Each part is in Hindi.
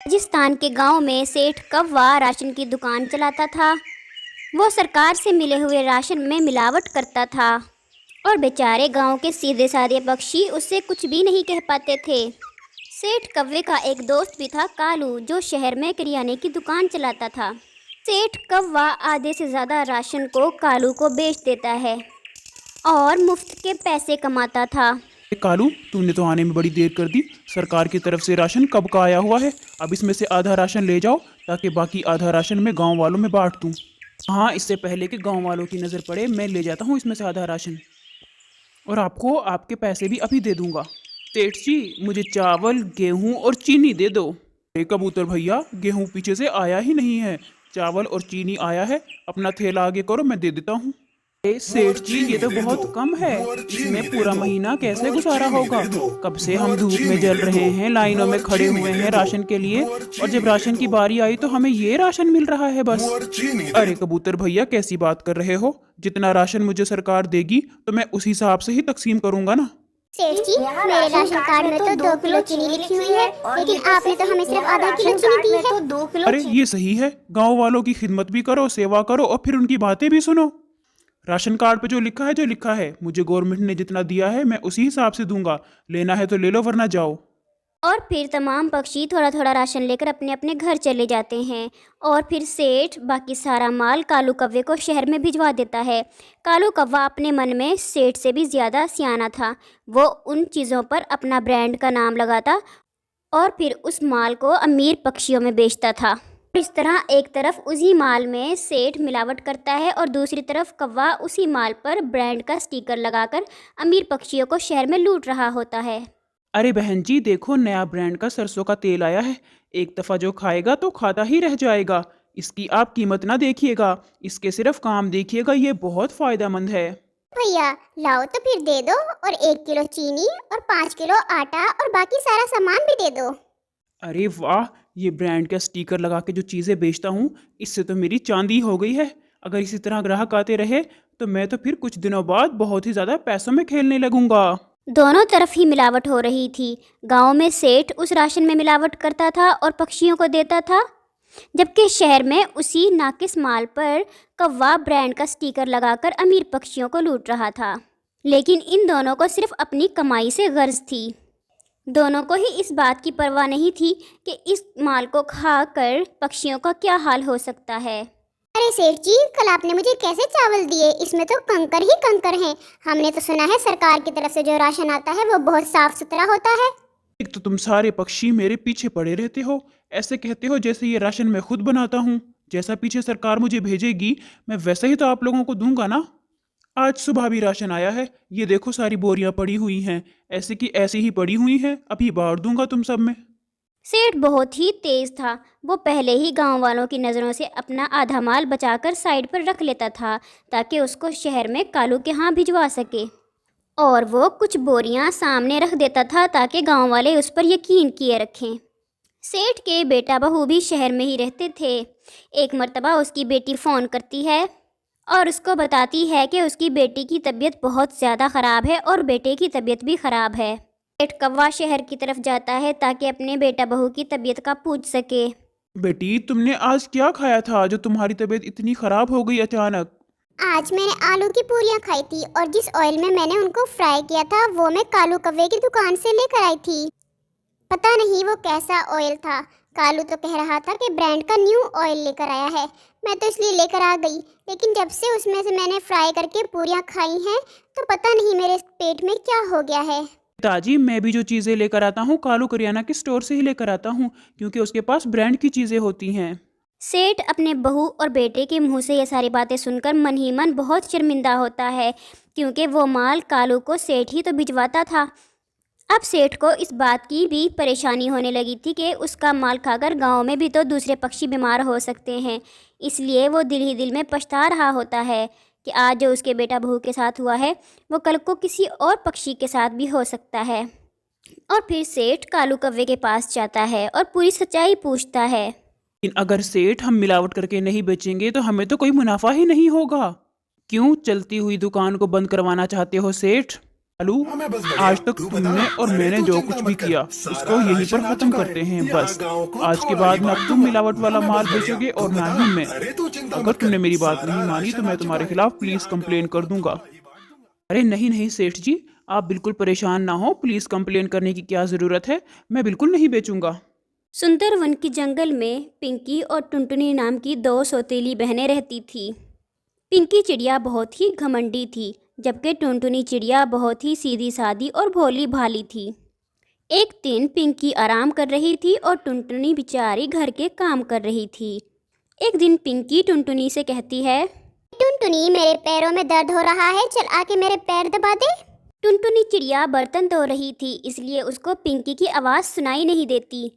राजस्थान के गांव में सेठ कौवा राशन की दुकान चलाता था। वो सरकार से मिले हुए राशन में मिलावट करता था और बेचारे गांव के सीधे साधे पक्षी उससे कुछ भी नहीं कह पाते थे। सेठ कौवे का एक दोस्त भी था, कालू, जो शहर में किराने की दुकान चलाता था। सेठ कौवा आधे से ज़्यादा राशन को कालू को बेच देता है और मुफ्त के पैसे कमाता था। कालू, तूने तो आने में बड़ी देर कर दी। सरकार की तरफ से राशन कब का आया हुआ है? अब इसमें से आधा राशन ले जाओ ताकि बाकी आधा राशन मैं गांव वालों में बांट दूं। हाँ, इससे पहले कि गांव वालों की नज़र पड़े मैं ले जाता हूँ इसमें से आधा राशन और आपको आपके पैसे भी अभी दे दूंगा। सेठ जी, मुझे चावल, गेहूं और चीनी दे दो। अरे कबूतर भैया, गेहूं पीछे से आया ही नहीं है, चावल और चीनी आया है। अपना थैला आगे करो, मैं दे देता हूँ। अरे सेठ जी, ये तो बहुत कम है, इसमें पूरा महीना कैसे गुजारा होगा? कब से हम धूप में जल रहे हैं, लाइनों में खड़े हुए हैं राशन के लिए, और जब राशन की बारी आई तो हमें ये राशन मिल रहा है बस। अरे कबूतर भैया, कैसी बात कर रहे हो? जितना राशन मुझे सरकार देगी तो मैं उस हिसाब से ही तकसीम करूंगा ना। सेठ जी, मेरे राशन कार्ड में तो 2 किलो चीनी लिखी हुई है, लेकिन आपने तो हमें सिर्फ आधा किलो चीनी दी है। 2 किलो। अरे ये सही है, गांव वालों की खिदमत भी करो, सेवा करो और फिर उनकी बातें भी सुनो। राशन कार्ड पे जो लिखा है, मुझे गवर्नमेंट ने जितना दिया है मैं उसी हिसाब से दूंगा। लेना है तो ले लो, वरना जाओ। और फिर तमाम पक्षी थोड़ा थोड़ा राशन लेकर अपने अपने घर चले जाते हैं और फिर सेठ बाकी सारा माल कालू कौवे को शहर में भिजवा देता है। कालू कौवा अपने मन में सेठ से भी ज़्यादा सियाना था। वो उन चीज़ों पर अपना ब्रांड का नाम लगाता और फिर उस माल को अमीर पक्षियों में बेचता था। इस तरह एक तरफ उसी माल में सेठ मिलावट करता है और दूसरी तरफ कौवा उसी माल पर ब्रांड का स्टिकर लगाकर अमीर पक्षियों को शहर में लूट रहा होता है। अरे बहन जी, देखो, नया ब्रांड का सरसों का तेल आया है। एक दफ़ा जो खाएगा तो खाता ही रह जाएगा। इसकी आप कीमत ना देखिएगा, इसके सिर्फ काम देखिएगा, ये बहुत फ़ायदेमंद है। भैया लाओ तो फिर दे दो, और 1 किलो चीनी और 5 किलो आटा और बाकी सारा सामान भी दे दो। अरे वाह, ये ब्रांड का स्टिकर लगा के जो चीज़ें बेचता हूँ, इससे तो मेरी चांदी हो गई है। अगर इसी तरह ग्राहक आते रहे तो मैं तो फिर कुछ दिनों बाद बहुत ही ज़्यादा पैसों में खेलने लगूंगा। दोनों तरफ ही मिलावट हो रही थी। गांव में सेठ उस राशन में मिलावट करता था और पक्षियों को देता था, जबकि शहर में उसी नाकिस माल पर कौवा ब्रांड का स्टिकर लगाकर अमीर पक्षियों को लूट रहा था। लेकिन इन दोनों को सिर्फ अपनी कमाई से गर्ज थी। दोनों को ही इस बात की परवाह नहीं थी कि इस माल को खाकर पक्षियों का क्या हाल हो सकता है। अरे सेठ जी, कल आपने मुझे कैसे चावल दिए? इसमें तो कंकर ही कंकर हैं। हमने तो सुना है सरकार की तरफ से जो राशन आता है वो बहुत साफ सुथरा होता है। एक तो तुम सारे पक्षी मेरे पीछे पड़े रहते हो, ऐसे कहते हो जैसे ये राशन मैं खुद बनाता हूँ। जैसा पीछे सरकार मुझे भेजेगी मैं वैसा ही तो आप लोगों को दूंगा ना। आज सुबह भी राशन आया है, ये देखो सारी बोरियां पड़ी हुई हैं, ऐसे की ऐसी ही पड़ी हुई हैं, अभी बांट दूंगा तुम सब में। सेठ बहुत ही तेज था। वो पहले ही गांव वालों की नज़रों से अपना आधा माल बचाकर साइड पर रख लेता था ताकि उसको शहर में कालू के यहाँ भिजवा सके, और वो कुछ बोरियां सामने रख देता था ताकि गांव वाले उस पर यकीन किए रखें। सेठ के बेटा बहू भी शहर में ही रहते थे। एक मर्तबा उसकी बेटी फ़ोन करती है और उसको बताती है कि उसकी बेटी की तबीयत बहुत ज़्यादा ख़राब है और बेटे की तबीयत भी ख़राब है। सेठ कौवा शहर की तरफ जाता है ताकि अपने बेटा बहू की तबीयत का पूछ सके। बेटी, तुमने आज क्या खाया था जो तुम्हारी तबीयत इतनी खराब हो गई अचानक? आज मैंने आलू की पूरियां खाई थी, और जिस ऑयल में मैंने उनको फ्राई किया था वो मैं कालू कौवे की दुकान से लेकर आई थी। पता नहीं वो कैसा ऑयल था। कालू तो कह रहा था कि ब्रांड का न्यू ऑयल लेकर आया है। मैं तो इसलिए लेकर आ गई, लेकिन जब से उसमें से मैंने फ्राई करके पूरियां खाई हैं तो पता नहीं मेरे पेट में क्या हो गया है। पिताजी, मैं भी जो चीज़ें लेकर आता हूँ कालू करियाना के स्टोर से ही लेकर आता हूँ, क्योंकि उसके पास ब्रांड की चीज़ें होती हैं। सेठ अपने बहू और बेटे के मुंह से ये सारी बातें सुनकर मन ही मन बहुत शर्मिंदा होता है, क्योंकि वो माल कालू को सेठ ही तो भिजवाता था। अब सेठ को इस बात की भी परेशानी होने लगी थी कि उसका माल खाकर गांव में भी तो दूसरे पक्षी बीमार हो सकते हैं। इसलिए वो दिल ही दिल में पछता रहा होता है कि आज जो उसके बेटा बहू के साथ हुआ है वो कल को किसी और पक्षी के साथ भी हो सकता है। और फिर सेठ कालू कौवे के पास जाता है और पूरी सच्चाई पूछता है। लेकिन अगर सेठ हम मिलावट करके नहीं बेचेंगे तो हमें तो कोई मुनाफा ही नहीं होगा। क्यों चलती हुई दुकान को बंद करवाना चाहते हो सेठ? कालू, आज तक तुमने और मैंने जो कुछ भी किया उसको यहीं पर खत्म करते हैं बस। आज के बाद ना तुम मिलावट वाला माल बेचोगे और ना ही मैं। अगर तुमने मेरी बात नहीं मानी तो मैं तुम्हारे खिलाफ पुलिस कंप्लेन कर दूंगा। अरे नहीं नहीं सेठ जी, आप बिल्कुल परेशान ना हो, पुलिस कंप्लेन करने की क्या ज़रूरत है, मैं बिल्कुल नहीं बेचूंगा। सुंदर वन के जंगल में पिंकी और टुनटुनी नाम की दो सौतेली बहनें रहती थी। पिंकी चिड़िया बहुत ही घमंडी थी, जबकि टुनटुनी चिड़िया बहुत ही सीधी सादी और भोली भाली थी। एक दिन पिंकी आराम कर रही थी और टुनटुनी बेचारी घर के काम कर रही थी। एक दिन पिंकी टुनटुनी से कहती है, टुनटुनी, मेरे पैरों में दर्द हो रहा है, चल आके मेरे पैर दबा दे। टुनटुनी चिड़िया बर्तन धो रही थी, इसलिए उसको पिंकी की आवाज़ सुनाई नहीं देती।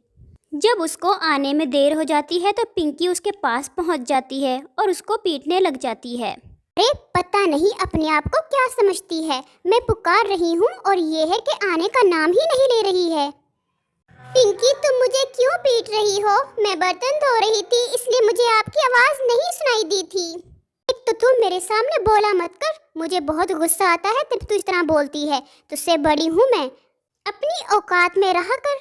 जब उसको आने में देर हो जाती है तो पिंकी उसके पास पहुंच जाती है और उसको पीटने लग जाती है। अरे पता नहीं अपने आप को क्या समझती है, मैं पुकार रही हूँ और ये है कि आने का नाम ही नहीं ले रही है। पिंकी, तुम मुझे क्यों पीट रही हो? मैं बर्तन धो रही थी, इसलिए मुझे आपकी आवाज़ नहीं सुनाई दी थी। एक तो तुम मेरे सामने बोला मत कर, मुझे बहुत गुस्सा आता है तब तू इस तरह बोलती है। तुझसे बड़ी हूँ मैं, अपनी औकात में रहा कर।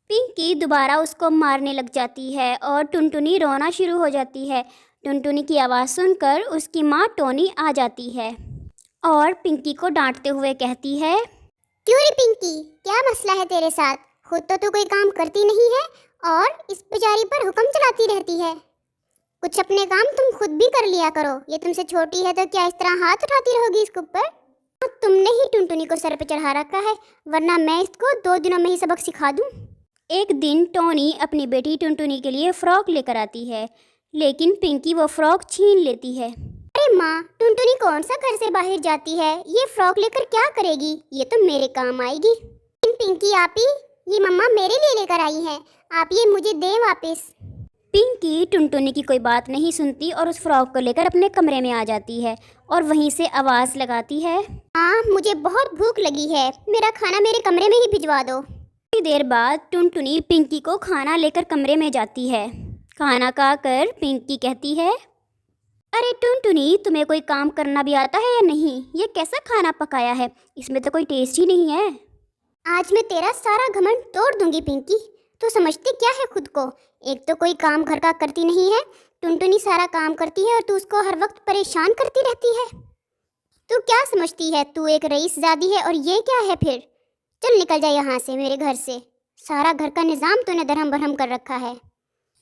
पिंकी दोबारा उसको मारने लग जाती है और टुनटुनी रोना शुरू हो जाती है। टुनटुनी की आवाज़ सुनकर उसकी माँ टोनी आ जाती है और पिंकी को डांटते हुए कहती है, क्यों रे पिंकी, क्या मसला है तेरे साथ? खुद तो तू कोई काम करती नहीं है और इस बेचारी पर हुक्म चलाती रहती है। कुछ अपने काम तुम खुद भी कर लिया करो। ये तुमसे छोटी है तो क्या इस तरह हाथ उठाती रहोगी इसके ऊपर? तुमने ही टुनटुनी को सर पे चढ़ा रखा है, वरना मैं इसको 2 दिनों में ही सबक सिखा दूँ। एक दिन टोनी अपनी बेटी टुनटुनी के लिए फ्रॉक लेकर आती है, लेकिन पिंकी वो फ्रॉक छीन लेती है। अरे माँ, टुनटुनी कौन सा घर से बाहर जाती है, ये फ्रॉक लेकर क्या करेगी? ये तो मेरे काम आएगी। पिंकी आपी, ये मम्मा मेरे लिए लेकर आई है, आप ये मुझे दे वापस। पिंकी टुनटुनी की कोई बात नहीं सुनती और उस फ्रॉक को लेकर अपने कमरे में आ जाती है और वहीं से आवाज़ लगाती है, हाँ, मुझे बहुत भूख लगी है, मेरा खाना मेरे कमरे में ही भिजवा दो। थोड़ी देर बाद टुनटुनी पिंकी को खाना लेकर कमरे में जाती है। खाना खाकर पिंकी कहती है, अरे टुनटुनी, तुम्हें कोई काम करना भी आता है या नहीं? ये कैसा खाना पकाया है, इसमें तो कोई टेस्ट ही नहीं है। आज मैं तेरा सारा घमंड तोड़ दूंगी पिंकी। तू समझती क्या है खुद को? एक तो कोई काम घर का करती नहीं है, टुनटुनी सारा काम करती है और तू उसको हर वक्त परेशान करती रहती है। तू क्या समझती है, तू एक रईसजादी है और ये क्या है फिर? चल निकल जा यहाँ से, मेरे घर से। सारा घर का निज़ाम तूने दरहम बरहम कर रखा है,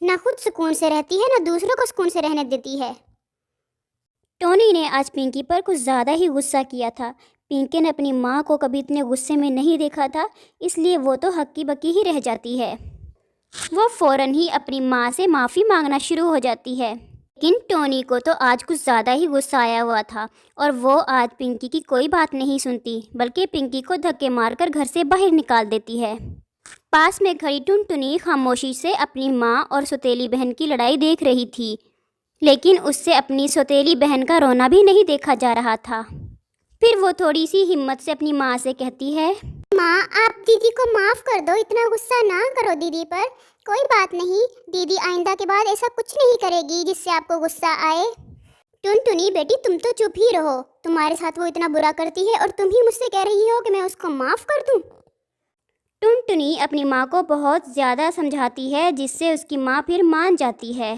ना खुद सुकून से रहती है ना दूसरों को सुकून से रहने देती है। टोनी ने आज पिंकी पर कुछ ज़्यादा ही गुस्सा किया था। पिंकी ने अपनी माँ को कभी इतने गुस्से में नहीं देखा था, इसलिए वो तो हक्की बक्की ही रह जाती है। वो फ़ौरन ही अपनी माँ से माफ़ी मांगना शुरू हो जाती है। लेकिन टोनी को तो आज कुछ ज़्यादा ही गुस्सा आया हुआ था और वो आज पिंकी की कोई बात नहीं सुनती, बल्कि पिंकी को धक्के मारकर घर से बाहर निकाल देती है। पास में खड़ी टुनटुनी खामोशी से अपनी माँ और सौतेली बहन की लड़ाई देख रही थी, लेकिन उससे अपनी सौतेली बहन का रोना भी नहीं देखा जा रहा था। फिर वो थोड़ी सी हिम्मत से अपनी माँ से कहती है, माँ, आप दीदी को माफ़ कर दो, इतना गुस्सा ना करो दीदी पर। कोई बात नहीं, दीदी आइंदा के बाद ऐसा कुछ नहीं करेगी जिससे आपको गुस्सा आए। टुनटुनी बेटी, तुम तो चुप ही रहो, तुम्हारे साथ वो इतना बुरा करती है और तुम ही मुझसे कह रही हो कि मैं उसको माफ़ कर दूँ। टुनटुनी अपनी माँ को बहुत ज़्यादा समझाती है, जिससे उसकी माँ फिर मान जाती है।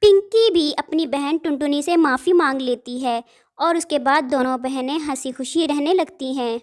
पिंकी भी अपनी बहन टुनटुनी से माफ़ी मांग लेती है और उसके बाद दोनों बहनें हंसी खुशी रहने लगती हैं।